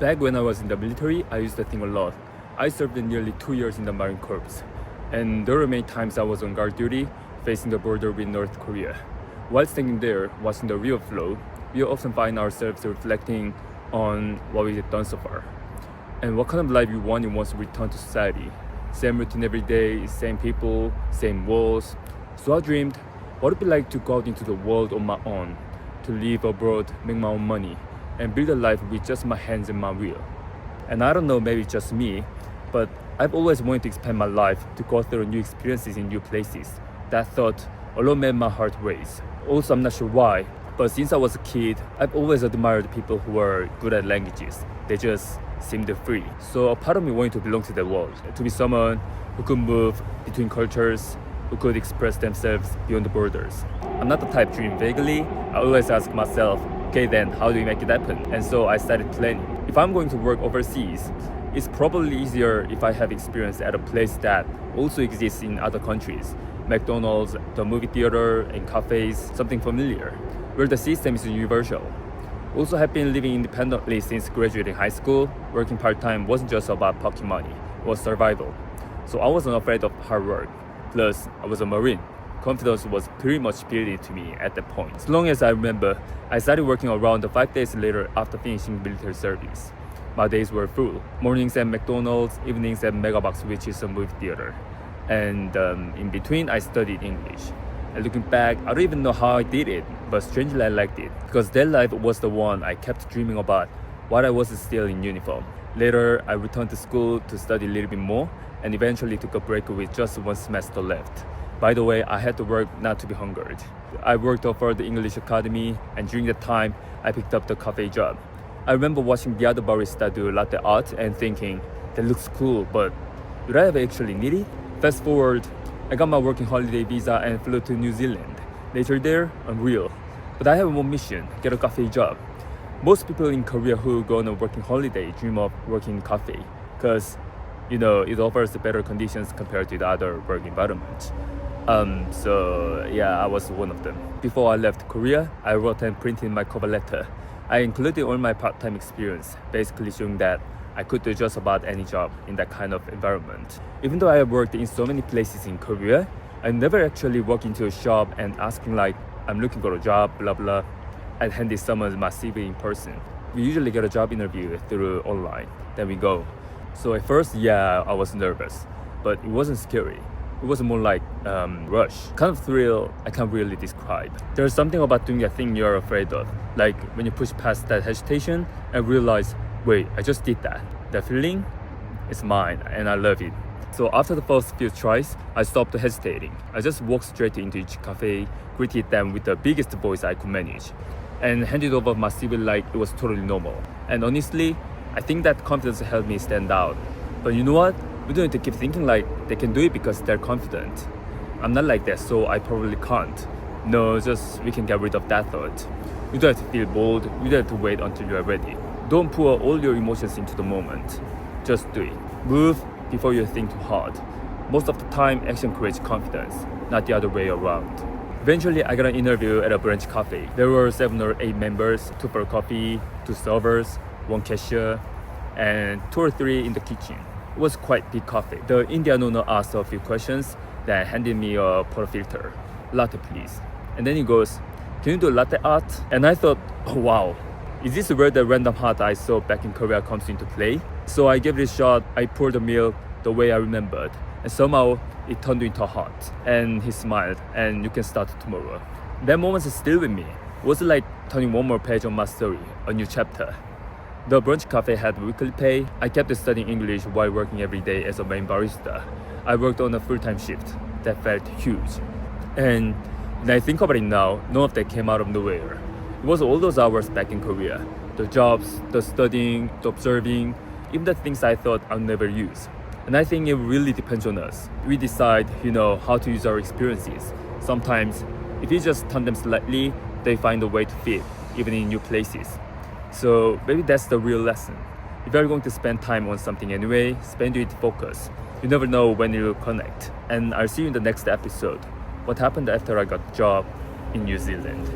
Back when I was in the military, I used to think a lot. I served in nearly 2 years in the Marine Corps, and there were many times I was on guard duty facing the border with North Korea. While standing there, watching the real flow, we often find ourselves reflecting on what we've done so far and what kind of life we wanted once we return to society. Same routine every day, same people, same walls. So I dreamed, what would it be like to go out into the world on my own, to live abroad, make my own money, and build a life with just my hands and my will. And I don't know, maybe it's just me, but I've always wanted to expand my life, to go through new experiences in new places. That thought alone made my heart race. Also, I'm not sure why, but since I was a kid, I've always admired people who are good at languages. They just seemed free. So a part of me wanted to belong to the world, to be someone who could move between cultures, who could express themselves beyond the borders. I'm not the type to dream vaguely. I always ask myself, okay then, how do we make it happen? And so I started planning. If I'm going to work overseas, it's probably easier if I have experience at a place that also exists in other countries. McDonald's, the movie theater, and cafes, something familiar, where the system is universal. Also, have been living independently since graduating high school. Working part-time wasn't just about pocket money, it was survival. So I wasn't afraid of hard work. Plus, I was a Marine. Confidence was pretty much built into me at that point. As long as I remember, I started working around 5 days later after finishing military service. My days were full. Mornings at McDonald's, evenings at Megabox, which is a movie theater. And in between, I studied English. And looking back, I don't even know how I did it, but strangely I liked it, because that life was the one I kept dreaming about while I was still in uniform. Later, I returned to school to study a little bit more, and eventually took a break with just 1 semester left. By the way, I had to work not to be hungered. I worked for the English Academy, and during that time, I picked up the cafe job. I remember watching the other barista do latte art and thinking, that looks cool, but would I ever actually need it? Fast forward, I got my working holiday visa and flew to New Zealand. Later there, unreal. But I have one mission, get a cafe job. Most people in Korea who go on a working holiday dream of working in cafe, because it offers better conditions compared to the other work environment. So yeah, I was one of them. Before I left Korea, I wrote and printed my cover letter. I included all my part-time experience, basically showing that I could do just about any job in that kind of environment. Even though I have worked in so many places in Korea, I never actually walked into a shop and asking like, I'm looking for a job, blah blah. I'd handed someone my CV in person. We usually get a job interview through online, then we go. So at first, yeah, I was nervous, but it wasn't scary. It was more like rush, kind of thrill I can't really describe. There's something about doing a thing you're afraid of, like when you push past that hesitation and realize, wait, I just did that. That feeling is mine and I love it. So after the first few tries, I stopped hesitating. I just walked straight into each cafe, greeted them with the biggest voice I could manage, and handed over my CV like it was totally normal. And honestly, I think that confidence helped me stand out. But you know what? We don't need to keep thinking like they can do it because they're confident. I'm not like that, so I probably can't. No, just we can get rid of that thought. You don't have to feel bold, you don't have to wait until you are ready. Don't pour all your emotions into the moment. Just do it. Move before you think too hard. Most of the time, action creates confidence, not the other way around. Eventually, I got an interview at a brunch cafe. There were 7 or 8 members, 2 for coffee, 2 servers, 1 cashier, and 2 or 3 in the kitchen. It was quite big cafe. The Indian owner asked a few questions, then handed me a portafilter. Latte please. And then he goes, can you do latte art? And I thought, oh wow, is this where the random art I saw back in Korea comes into play? So I gave it a shot. I poured the milk the way I remembered, and somehow it turned into a heart. And he smiled, and you can start tomorrow. That moment is still with me. It was like turning one more page on my story, a new chapter. The brunch cafe had weekly pay. I kept studying English while working every day as a main barista. I worked on a full-time shift. That felt huge. And when I think about it now, none of that came out of nowhere. It was all those hours back in Korea. The jobs, the studying, the observing, even the things I thought I'd never use. And I think it really depends on us. We decide, how to use our experiences. Sometimes, if you just turn them slightly, they find a way to fit, even in new places. So maybe that's the real lesson. If you're going to spend time on something anyway, spend it focus. You never know when you'll connect. And I'll see you in the next episode. What happened after I got a job in New Zealand.